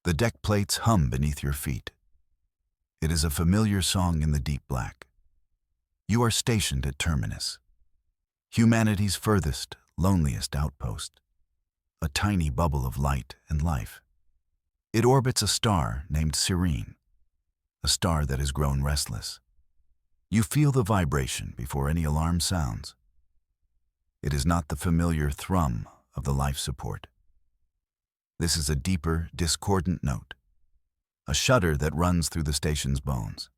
The deck plates hum beneath your feet. It is a familiar song in the deep black. You are stationed at Terminus, humanity's furthest, loneliest outpost, a tiny bubble of light and life. It orbits a star named Serene, a star that has grown restless. You feel the vibration before any alarm sounds. It is not the familiar thrum of the life support. This is a deeper, discordant note, a shudder that runs through the station's bones.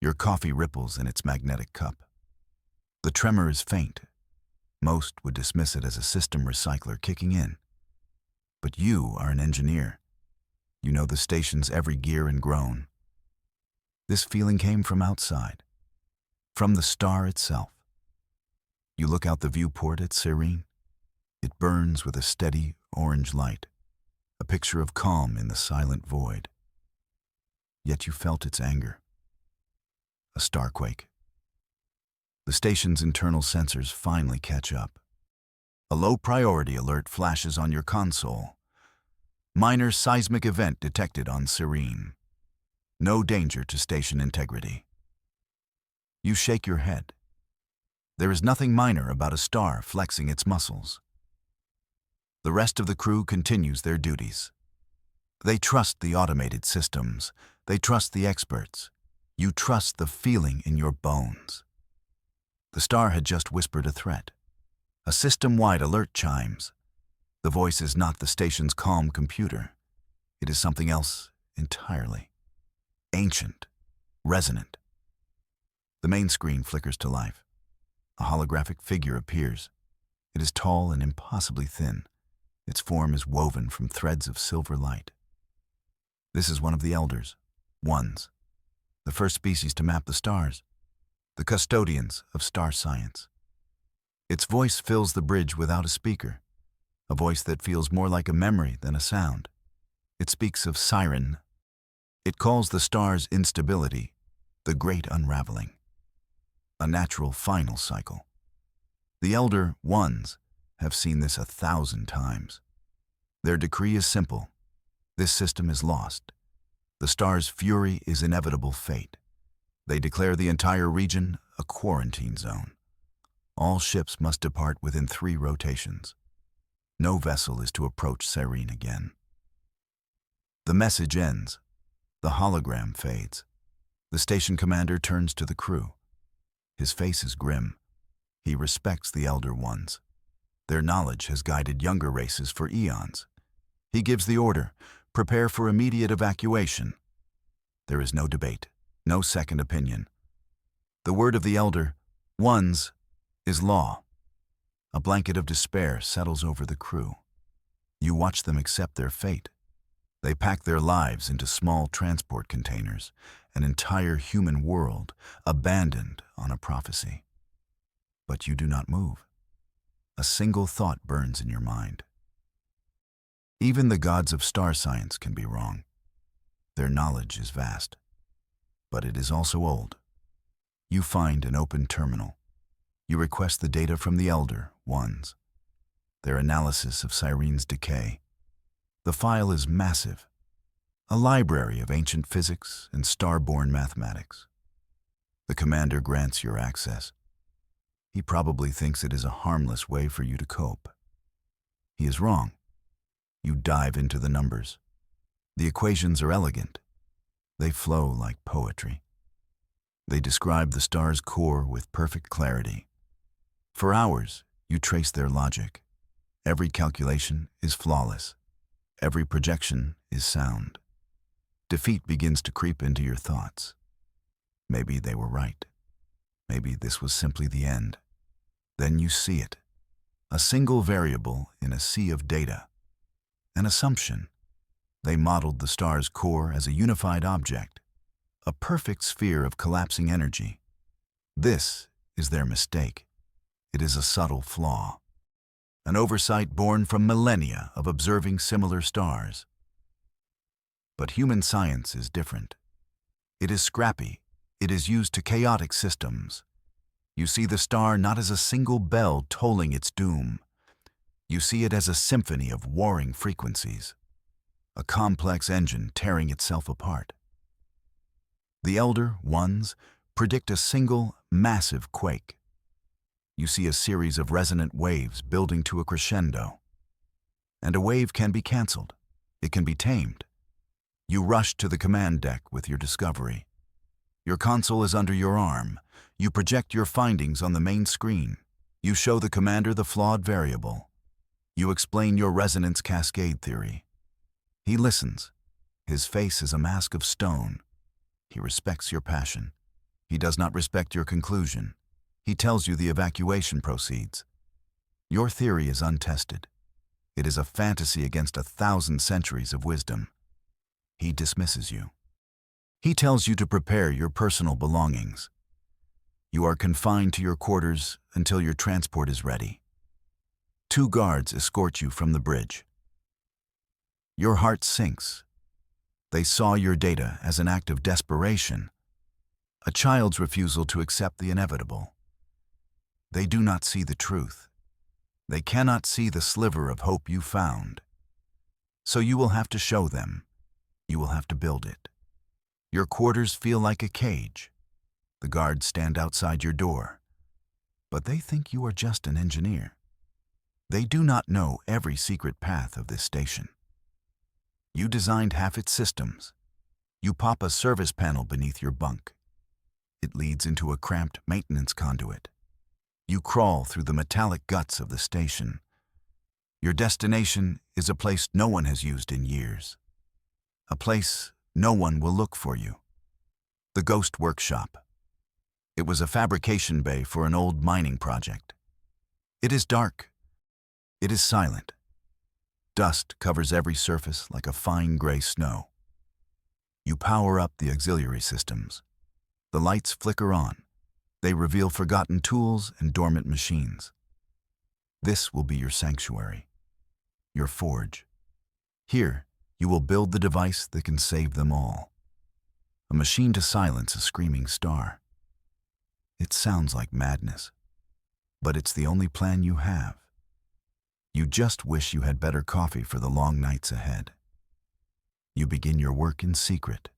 Your coffee ripples in its magnetic cup. The tremor is faint. Most would dismiss it as a system recycler kicking in. But you are an engineer. You know the station's every gear and groan. This feeling came from outside, from the star itself. You look out the viewport at Serene. It burns with a steady orange light, a picture of calm in the silent void. Yet you felt its anger. A starquake. The station's internal sensors finally catch up. A low priority alert flashes on your console. Minor seismic event detected on Serene. No danger to station integrity. You shake your head. There is nothing minor about a star flexing its muscles. The rest of the crew continues their duties. They trust the automated systems. They trust the experts. You trust the feeling in your bones. The star had just whispered a threat. A system-wide alert chimes. The voice is not the station's calm computer. It is something else entirely. Ancient, resonant. The main screen flickers to life. A holographic figure appears. It is tall and impossibly thin. Its form is woven from threads of silver light. This is one of the Elders, Ones, the first species to map the stars, the custodians of star science. Its voice fills the bridge without a speaker, a voice that feels more like a memory than a sound. It speaks of Siren. It calls the star's instability the great unraveling, a natural final cycle. The Elder Ones have seen this 1,000 times. Their decree is simple. This system is lost. The star's fury is inevitable fate. They declare the entire region a quarantine zone. All ships must depart within 3 rotations. No vessel is to approach Serene again. The message ends. The hologram fades. The station commander turns to the crew. His face is grim. He respects the Elder Ones. Their knowledge has guided younger races for eons. He gives the order, prepare for immediate evacuation. There is no debate, no second opinion. The word of the Elder Ones is law. A blanket of despair settles over the crew. You watch them accept their fate. They pack their lives into small transport containers, an entire human world abandoned on a prophecy. But you do not move. A single thought burns in your mind. Even the gods of star science can be wrong. Their knowledge is vast, but it is also old. You find an open terminal. You request the data from the Elder Ones, their analysis of Serene's decay. The file is massive, a library of ancient physics and star-born mathematics. The commander grants your access. He probably thinks it is a harmless way for you to cope. He is wrong. You dive into the numbers. The equations are elegant. They flow like poetry. They describe the star's core with perfect clarity. For hours, you trace their logic. Every calculation is flawless. Every projection is sound. Defeat begins to creep into your thoughts. Maybe they were right. Maybe this was simply the end. Then you see it. A single variable in a sea of data. An assumption. They modeled the star's core as a unified object, a perfect sphere of collapsing energy. This is their mistake. It is a subtle flaw. An oversight born from millennia of observing similar stars. But human science is different. It is scrappy. It is used to chaotic systems. You see the star not as a single bell tolling its doom. You see it as a symphony of warring frequencies. a complex engine tearing itself apart. The Elder Ones predict a single, massive quake. You see a series of resonant waves building to a crescendo. And a wave can be cancelled. It can be tamed. You rush to the command deck with your discovery. Your console is under your arm. You project your findings on the main screen. You show the commander the flawed variable. You explain your resonance cascade theory. He listens. His face is a mask of stone. He respects your passion. He does not respect your conclusion. He tells you the evacuation proceeds. Your theory is untested. It is a fantasy against 1,000 centuries of wisdom. He dismisses you. He tells you to prepare your personal belongings. You are confined to your quarters until your transport is ready. 2 guards escort you from the bridge. Your heart sinks. They saw your data as an act of desperation, a child's refusal to accept the inevitable. They do not see the truth. They cannot see the sliver of hope you found. So you will have to show them. You will have to build it. Your quarters feel like a cage. The guards stand outside your door. But they think you are just an engineer. They do not know every secret path of this station. You designed half its systems. You pop a service panel beneath your bunk. It leads into a cramped maintenance conduit. You crawl through the metallic guts of the station. Your destination is a place no one has used in years. A place no one will look for you. The Ghost Workshop. It was a fabrication bay for an old mining project. It is dark. It is silent. Dust covers every surface like a fine gray snow. You power up the auxiliary systems. The lights flicker on. They reveal forgotten tools and dormant machines. This will be your sanctuary, your forge. Here, you will build the device that can save them all. A machine to silence a screaming star. It sounds like madness, but it's the only plan you have. You just wish you had better coffee for the long nights ahead. You begin your work in secret.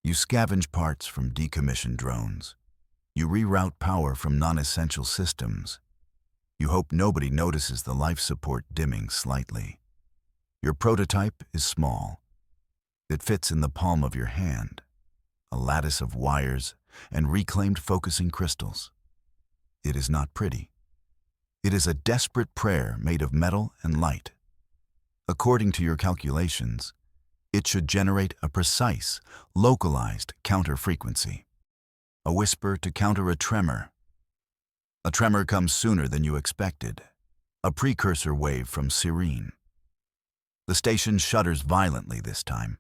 You scavenge parts from decommissioned drones. You reroute power from non-essential systems. You hope nobody notices the life support dimming slightly. Your prototype is small. It fits in the palm of your hand, a lattice of wires and reclaimed focusing crystals. It is not pretty. It is a desperate prayer made of metal and light. According to your calculations, it should generate a precise, localized counter-frequency. A whisper to counter a tremor. A tremor comes sooner than you expected. A precursor wave from Serene. The station shudders violently this time.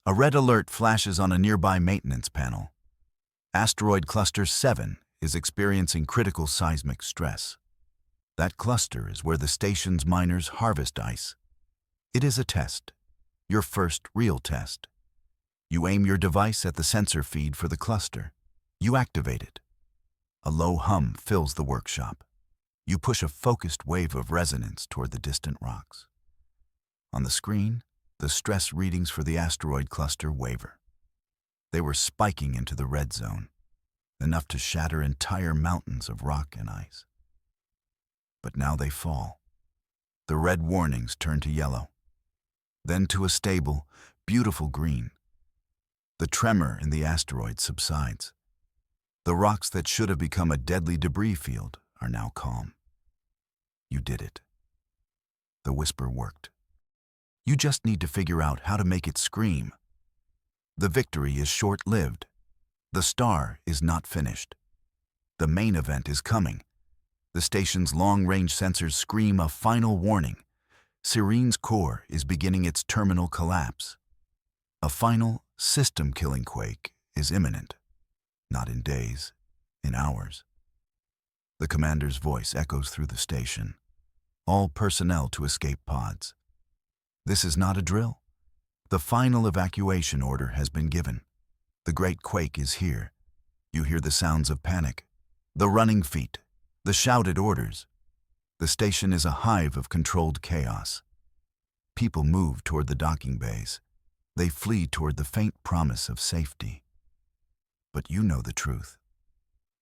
A red alert flashes on a nearby maintenance panel. Asteroid Cluster 7 is experiencing critical seismic stress. That cluster is where the station's miners harvest ice. It is a test, your first real test. You aim your device at the sensor feed for the cluster. You activate it. A low hum fills the workshop. You push a focused wave of resonance toward the distant rocks. On the screen, the stress readings for the asteroid cluster waver. They were spiking into the red zone, enough to shatter entire mountains of rock and ice. But now they fall. The red warnings turn to yellow, then to a stable, beautiful green. The tremor in the asteroid subsides. The rocks that should have become a deadly debris field are now calm. You did it. The whisper worked. You just need to figure out how to make it scream. The victory is short-lived. The star is not finished. The main event is coming. The station's long-range sensors scream a final warning. Serene's core is beginning its terminal collapse. A final, system-killing quake is imminent. Not in days, in hours. The commander's voice echoes through the station. All personnel to escape pods. This is not a drill. The final evacuation order has been given. The great quake is here. You hear the sounds of panic, the running feet, the shouted orders. The station is a hive of controlled chaos. People move toward the docking bays. They flee toward the faint promise of safety. But you know the truth.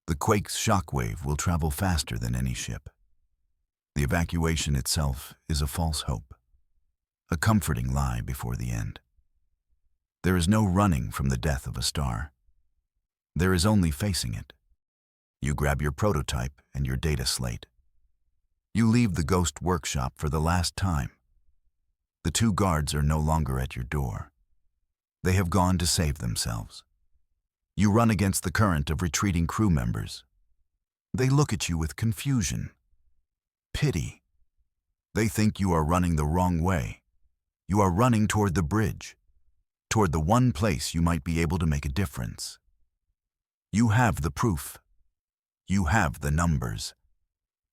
The quake's shockwave will travel faster than any ship. The evacuation itself is a false hope, a comforting lie before the end. There is no running from the death of a star. There is only facing it. You grab your prototype and your data slate. You leave the ghost workshop for the last time. The two guards are no longer at your door. They have gone to save themselves. You run against the current of retreating crew members. They look at you with confusion, pity. They think you are running the wrong way. You are running toward the bridge, toward the one place you might be able to make a difference. You have the proof. You have the numbers.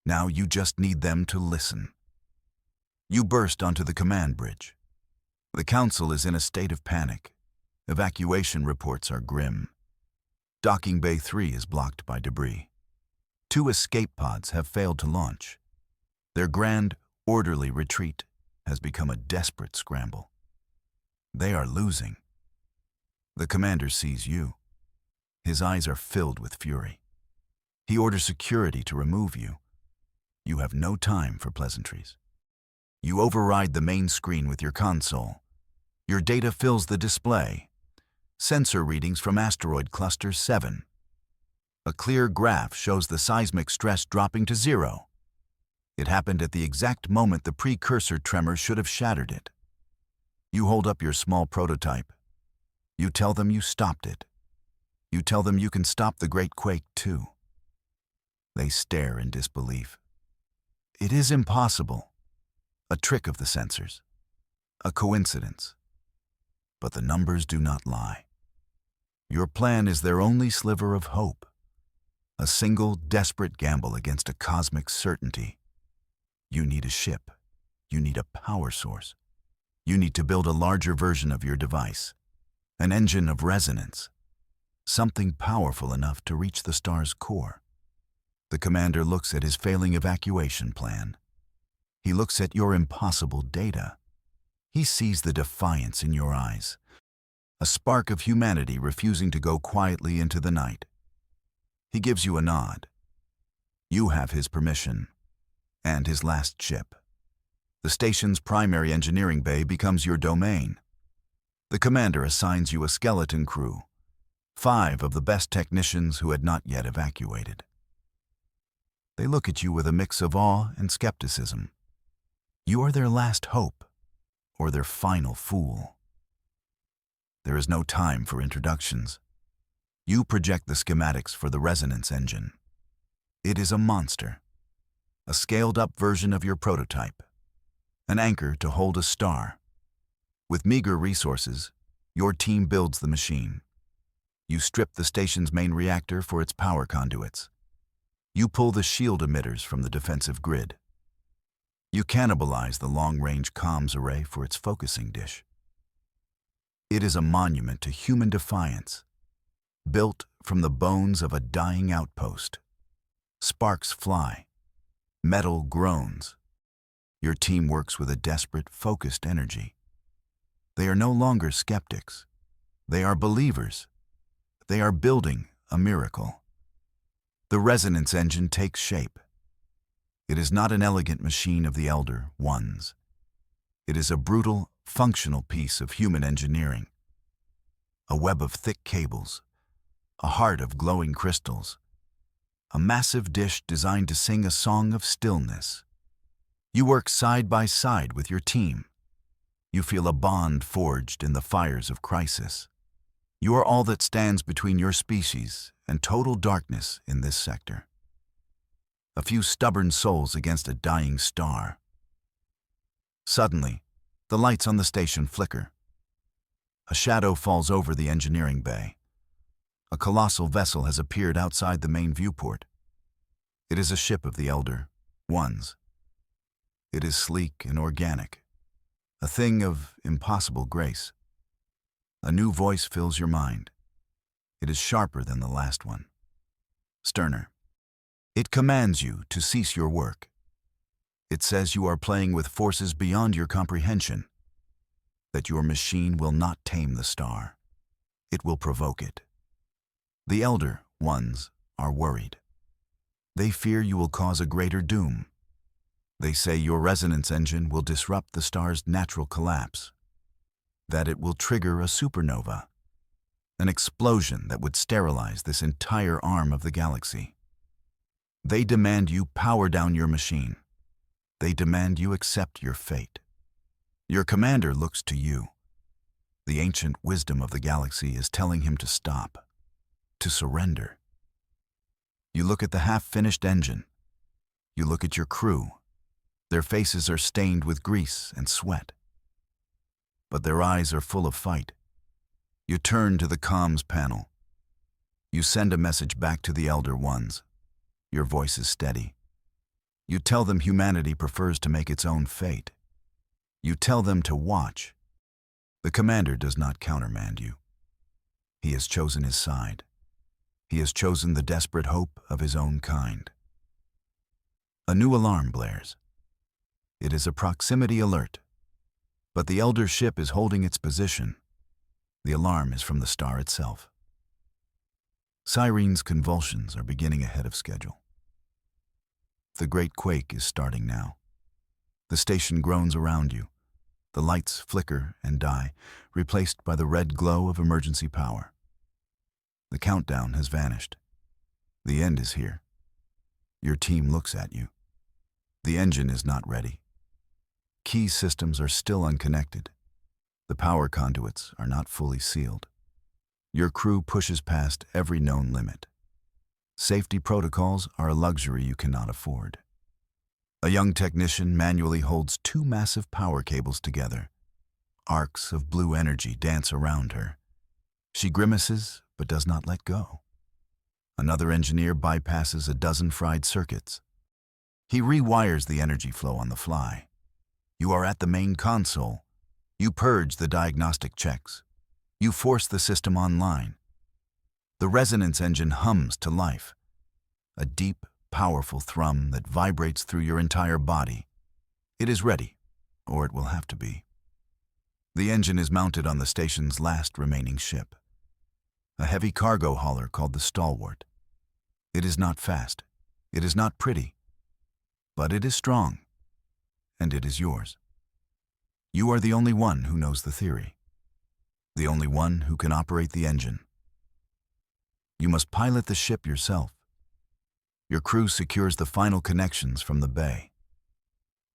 Now you just need them to listen. You burst onto the command bridge. The council is in a state of panic. Evacuation reports are grim. Docking Bay 3 is blocked by debris. 2 escape pods have failed to launch. Their grand, orderly retreat has become a desperate scramble. They are losing. The commander sees you. His eyes are filled with fury. He orders security to remove you. You have no time for pleasantries. You override the main screen with your console. Your data fills the display. Sensor readings from asteroid cluster 7. A clear graph shows the seismic stress dropping to 0. It happened at the exact moment the precursor tremor should have shattered it. You hold up your small prototype. You tell them you stopped it. You tell them you can stop the Great Quake too. They stare in disbelief. It is impossible. A trick of the sensors. A coincidence. But the numbers do not lie. Your plan is their only sliver of hope. A single, desperate gamble against a cosmic certainty. You need a ship. You need a power source. You need to build a larger version of your device. An engine of resonance. Something powerful enough to reach the star's core. The commander looks at his failing evacuation plan. He looks at your impossible data. He sees the defiance in your eyes. A spark of humanity refusing to go quietly into the night. He gives you a nod. You have his permission, and his last ship. The station's primary engineering bay becomes your domain. The commander assigns you a skeleton crew, 5 of the best technicians who had not yet evacuated. They look at you with a mix of awe and skepticism. You are their last hope, or their final fool. There is no time for introductions. You project the schematics for the resonance engine. It is a monster, a scaled-up version of your prototype, an anchor to hold a star. With meager resources, your team builds the machine. You strip the station's main reactor for its power conduits. You pull the shield emitters from the defensive grid. You cannibalize the long-range comms array for its focusing dish. It is a monument to human defiance, built from the bones of a dying outpost. Sparks fly. Metal groans. Your team works with a desperate, focused energy. They are no longer skeptics. They are believers. They are building a miracle. The resonance engine takes shape. It is not an elegant machine of the Elder Ones. It is a brutal, functional piece of human engineering. A web of thick cables, a heart of glowing crystals, a massive dish designed to sing a song of stillness. You work side by side with your team. You feel a bond forged in the fires of crisis. You are all that stands between your species and total darkness in this sector. A few stubborn souls against a dying star. Suddenly, the lights on the station flicker. A shadow falls over the engineering bay. A colossal vessel has appeared outside the main viewport. It is a ship of the Elder Ones. It is sleek and organic, a thing of impossible grace. A new voice fills your mind. It is sharper than the last one, sterner. It commands you to cease your work. It says you are playing with forces beyond your comprehension. that your machine will not tame the star. It will provoke it. The Elder Ones are worried. They fear you will cause a greater doom. They say your resonance engine will disrupt the star's natural collapse, that it will trigger a supernova, an explosion that would sterilize this entire arm of the galaxy. They demand you power down your machine. They demand you accept your fate. Your commander looks to you. The ancient wisdom of the galaxy is telling him to stop, to surrender. You look at the half-finished engine. You look at your crew. Their faces are stained with grease and sweat, but their eyes are full of fight. You turn to the comms panel. You send a message back to the Elder Ones. Your voice is steady. You tell them humanity prefers to make its own fate. You tell them to watch. The commander does not countermand you. He has chosen his side. He has chosen the desperate hope of his own kind. A new alarm blares. It is a proximity alert, but the Elder ship is holding its position. The alarm is from the star itself. Cyrene's convulsions are beginning ahead of schedule. The great quake is starting now. The station groans around you. The lights flicker and die, replaced by the red glow of emergency power. The countdown has vanished. The end is here. Your team looks at you. The engine is not ready. Key systems are still unconnected. The power conduits are not fully sealed. Your crew pushes past every known limit. Safety protocols are a luxury you cannot afford. A young technician manually holds two massive power cables together. Arcs of blue energy dance around her. She grimaces but does not let go. Another engineer bypasses a dozen fried circuits. He rewires the energy flow on the fly. You are at the main console. You purge the diagnostic checks. You force the system online. The resonance engine hums to life, a deep, powerful thrum that vibrates through your entire body. It is ready, or it will have to be. The engine is mounted on the station's last remaining ship, a heavy cargo hauler called the Stalwart. It is not fast, it is not pretty, but it is strong, and it is yours. You are the only one who knows the theory, the only one who can operate the engine. You must pilot the ship yourself. Your crew secures the final connections from the bay.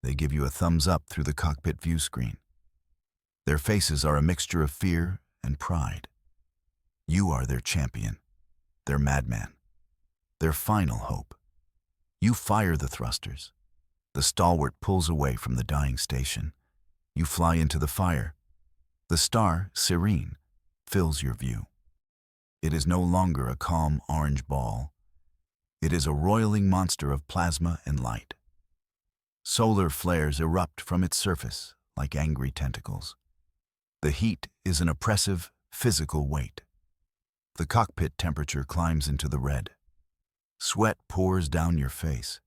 They give you a thumbs up through the cockpit view screen. Their faces are a mixture of fear and pride. You are their champion, their madman, their final hope. You fire the thrusters. The Stalwart pulls away from the dying station. You fly into the fire. The star, Serene, fills your view. It is no longer a calm orange ball. It is a roiling monster of plasma and light. Solar flares erupt from its surface like angry tentacles. The heat is an oppressive, physical weight. The cockpit temperature climbs into the red. Sweat pours down your face.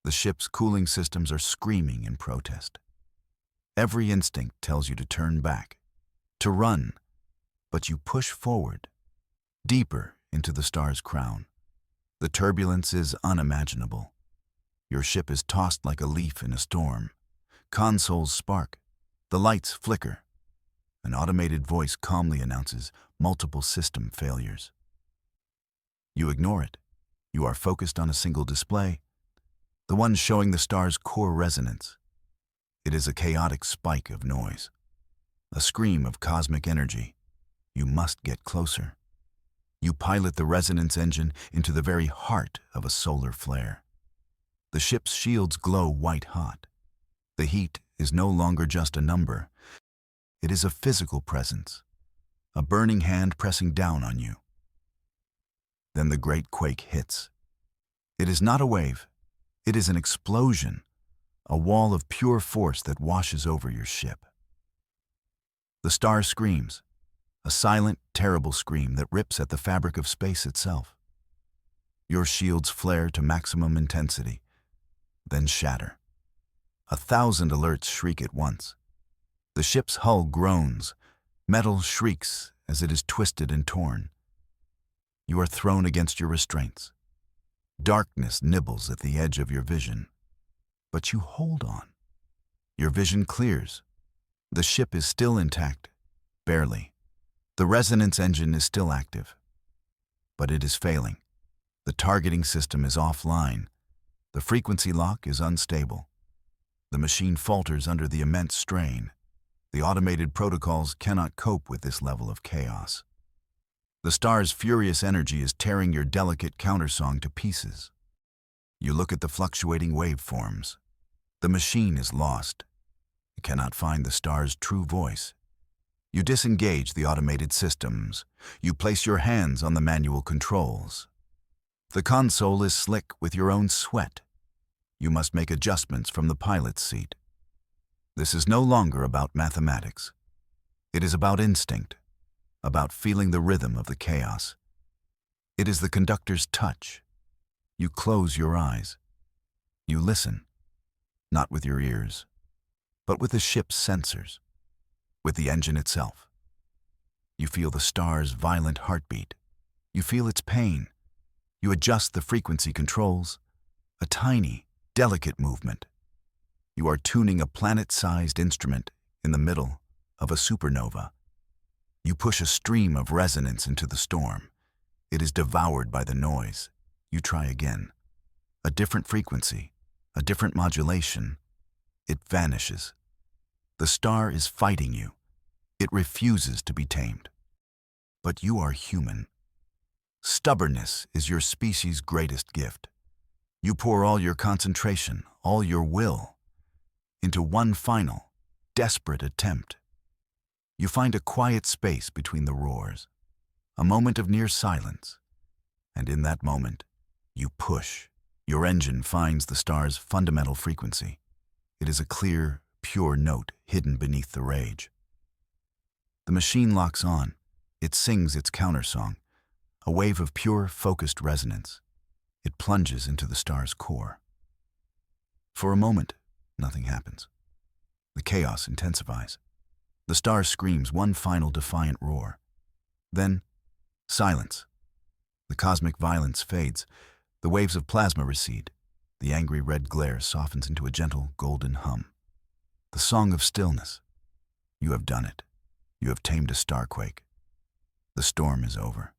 The ship's cooling systems are screaming in protest. Every instinct tells you to turn back, to run, but you push forward, deeper into the star's crown. The turbulence is unimaginable. Your ship is tossed like a leaf in a storm. Consoles spark. The lights flicker. An automated voice calmly announces multiple system failures. You ignore it. You are focused on a single display, the one showing the star's core resonance. It is a chaotic spike of noise, a scream of cosmic energy. You must get closer. You pilot the resonance engine into the very heart of a solar flare. The ship's shields glow white-hot. The heat is no longer just a number. It is a physical presence, a burning hand pressing down on you. Then the great quake hits. It is not a wave. It is an explosion, a wall of pure force that washes over your ship. The star screams, a silent, terrible scream that rips at the fabric of space itself. Your shields flare to maximum intensity, then shatter. 1,000 alerts shriek at once. The ship's hull groans. Metal shrieks as it is twisted and torn. You are thrown against your restraints. Darkness nibbles at the edge of your vision. But you hold on. Your vision clears. The ship is still intact, barely. The resonance engine is still active. But it is failing. The targeting system is offline. The frequency lock is unstable. The machine falters under the immense strain. The automated protocols cannot cope with this level of chaos. The star's furious energy is tearing your delicate countersong to pieces. You look at the fluctuating waveforms. The machine is lost. It cannot find the star's true voice. You disengage the automated systems. You place your hands on the manual controls. The console is slick with your own sweat. You must make adjustments from the pilot's seat. This is no longer about mathematics. It is about instinct, about feeling the rhythm of the chaos. It is the conductor's touch. You close your eyes. You listen, not with your ears, but with the ship's sensors, with the engine itself. You feel the star's violent heartbeat. You feel its pain. You adjust the frequency controls, a tiny, delicate movement. You are tuning a planet-sized instrument in the middle of a supernova. You push a stream of resonance into the storm. It is devoured by the noise. You try again. A different frequency, a different modulation. It vanishes. The star is fighting you. It refuses to be tamed. But you are human. Stubbornness is your species' greatest gift. You pour all your concentration, all your will, into one final, desperate attempt. You find a quiet space between the roars, a moment of near silence, and in that moment, you push. Your engine finds the star's fundamental frequency. It is a clear, pure note hidden beneath the rage. The machine locks on. It sings its countersong, a wave of pure, focused resonance. It plunges into the star's core. For a moment, nothing happens. The chaos intensifies. The star screams one final defiant roar. Then, silence. The cosmic violence fades. The waves of plasma recede. The angry red glare softens into a gentle golden hum. The song of stillness. You have done it. You have tamed a starquake. The storm is over.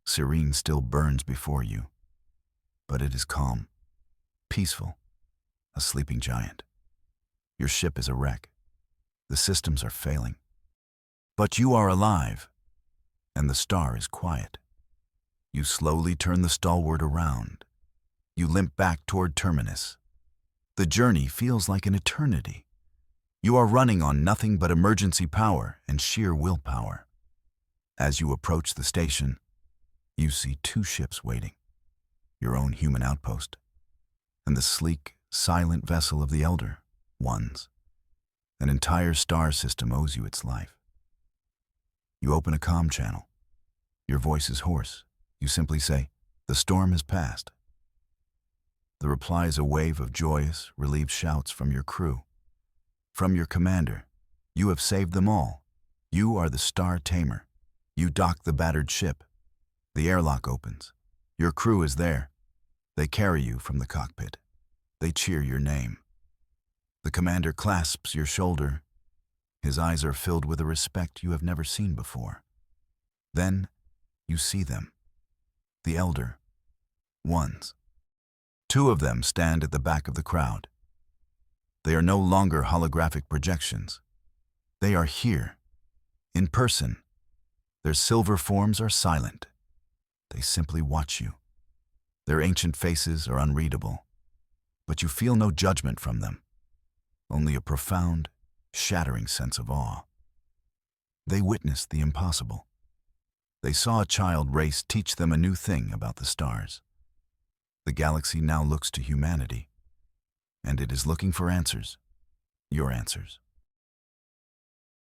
Serene still burns before you. But it is calm, peaceful, a sleeping giant. Your ship is a wreck. The systems are failing. But you are alive, and the star is quiet. You slowly turn the stalwart around. You limp back toward terminus. The journey feels like an eternity. You are running on nothing but emergency power and sheer willpower. As you approach the station, you see two ships waiting. Your own human outpost, and the sleek, silent vessel of the Elder Ones. An entire star system owes you its life. You open a comm channel. Your voice is hoarse. You simply say, "The storm has passed." The reply is a wave of joyous, relieved shouts from your crew. From your commander, "You have saved them all. You are the Star Tamer." You dock the battered ship. The airlock opens. Your crew is there. They carry you from the cockpit. They cheer your name. The commander clasps your shoulder. His eyes are filled with a respect you have never seen before. Then you see them, the Elder Ones. Two of them stand at the back of the crowd. They are no longer holographic projections. They are here, in person. Their silver forms are silent. They simply watch you. Their ancient faces are unreadable, but you feel no judgment from them, only a profound, shattering sense of awe. They witnessed the impossible. They saw a child race teach them a new thing about the stars. The galaxy now looks to humanity, and it is looking for answers, your answers.